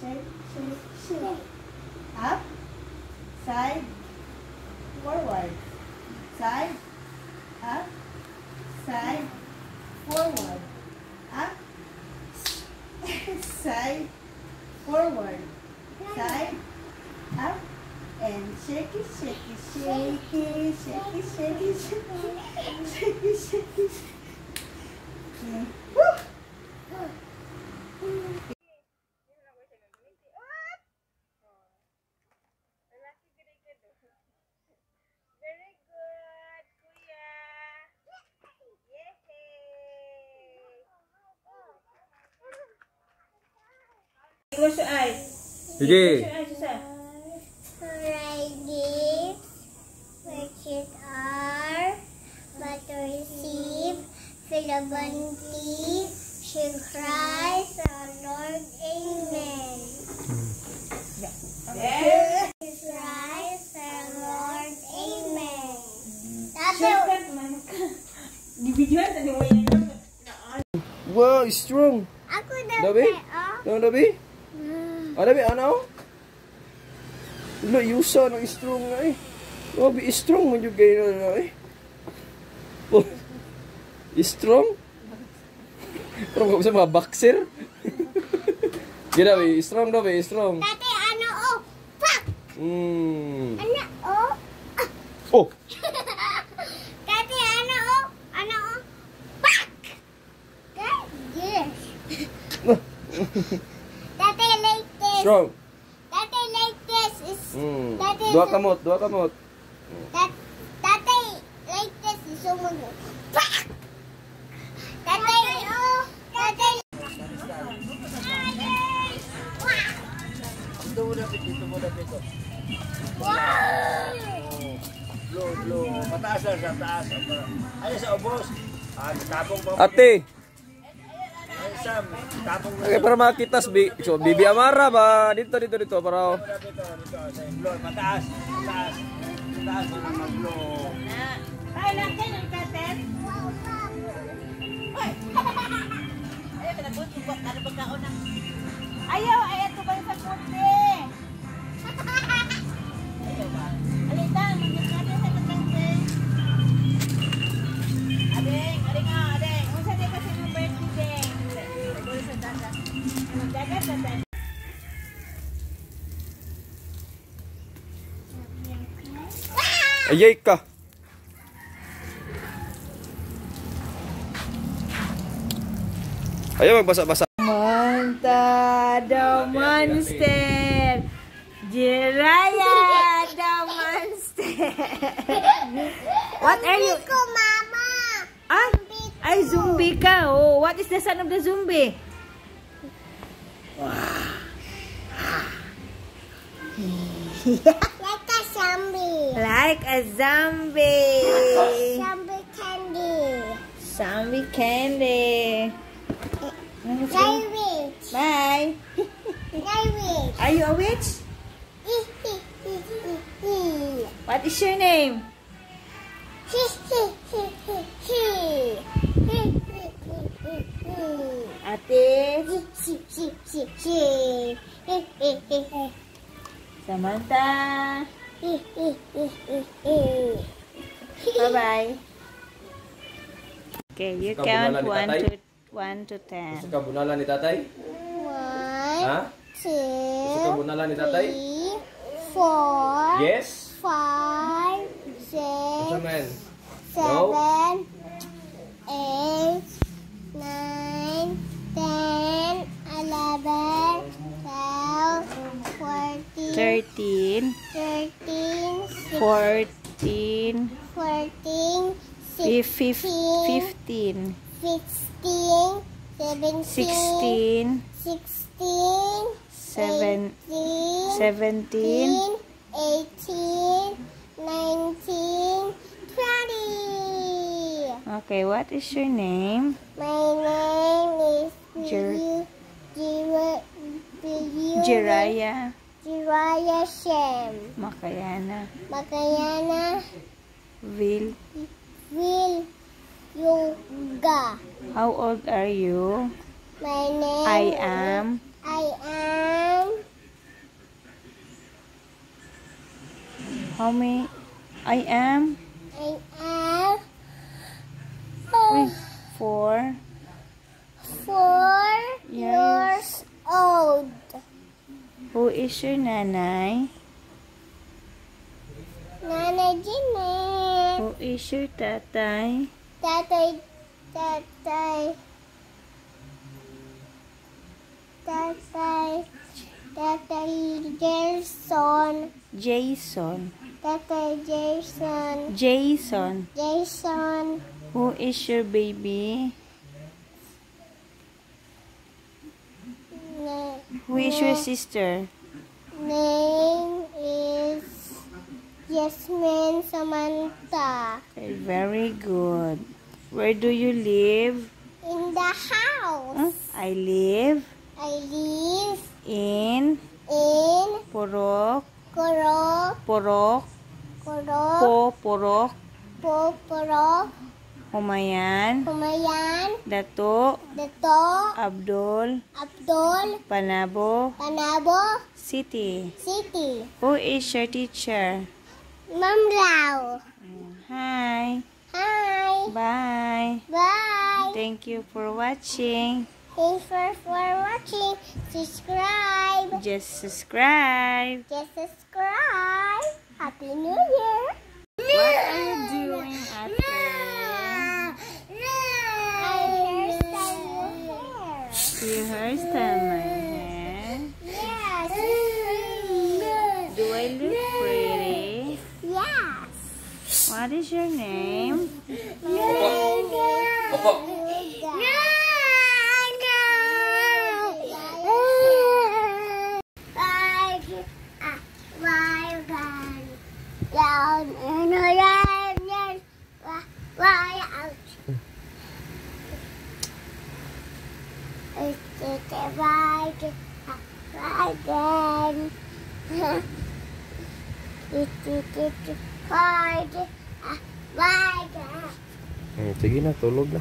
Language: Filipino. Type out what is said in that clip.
shake, shake, shake. Up, side, forward. Side, up, side, forward. Up, side, forward. Side, up, and shake it, shake it, shake it, shake it, shake it, shake it, shake it. Okay. Woo! Close your eyes. Sige. Close your eyes, Susa. Friday, which is our but to receive, Philabunti, she cries, our Lord, Amen. Yeah. She cries, our Lord, Amen. Shortcut, man. Di-videoan, tadi mo yan. Wow, strong. Aku Dabi? dapat, No, Dabi? Dabi, ano? Lo, yusa ng strong na eh. Oh, be strong mo yung gaya na eh. Oh, strong? Parang kung sa mga boxer. Gila, be, strong daw, be, strong. Tati, ano, oh, fuck! Ano, oh, Oh! Tati, ano, oh, fuck! Yes. Tati, like this. Strong. Tati, like this is, Tati, Dua kamot, dua kamot. Tati, like this is so much. Fuck! Tati, oh, Tati. Dito mo dapit, dito mo dapit. Wow! Blow. Mataas lang sa taas. Ay, sa ubos. Tapong pa. Ate! Ay, Sam, tapong mo. Okay, para makita so, Bibi Amara ba? Dito, para... Dito, sa blow. Mataas. Mataas na mag-blow. Tayo lang kayo ng katet. Ay! Ayaw, pinagbuot ko. Ano pagkaon na? Ayaw, ito ba yung pagbuti? Ayaw ba? Alitang, mag-gitnado sa katangkeng. Adeng. Unsa di kasi ng birthday, Deng? Nagbuot sa dada. Magdagat sa dada. Ayay ka! Ayaw magbasa-basa. Manta the monster, Jiraya the monster. What are you? Ko, Mama. Ah, ay zombie ka. Oh, what is the son of the zombie? Like a zombie. Like a zombie. Zombie candy. Zombie candy. Garbage. Bye. Garbage. Are you a witch? What is your name? Ate Samantha. Bye-bye. Okay, you count 1 to 10. Gusto ka bunala ni tatay? 1, Ha? Gusto ka 2, bunala ni tatay? 3, 4, Yes? 5, Gusto 6, man? 7, 8, 9, 10, 11, 12, 14, 13, 13, 14, 14, 15, 16, 17, 16, 16, 17, 18, 19, 20. Okay, what is your name? My name is Jiraya Jiraya Shem. Makayana Makayana Will. Yoga. How old are you? My name I am I am How many? I am I am wait, 4 4 years old. Who is your nanay? Nana Jeanette. Who is your tatay? Tatay Jason. Jason. Tatay Jason. Jason. Jason. Who is your baby? Who is your sister? Name is Yasmin Samantha. Okay, very good. Where do you live? In the house. I live I live in in Porok, Korok, Porok, Korok, Porok, Humayan, Humayan, Dato, Dato, Abdul, Abdul, Panabo, Panabo, City. City. Who is your teacher? Ma'am Lau. Hi. Hi. Bye. Bye. Thank you for watching. Thanks for watching. Subscribe. Just subscribe. Just subscribe. Happy New Year. What are you doing after? You hairstyle my hair. Yes. Do I look pretty? Yes. What is your name? Sige na, tulog na.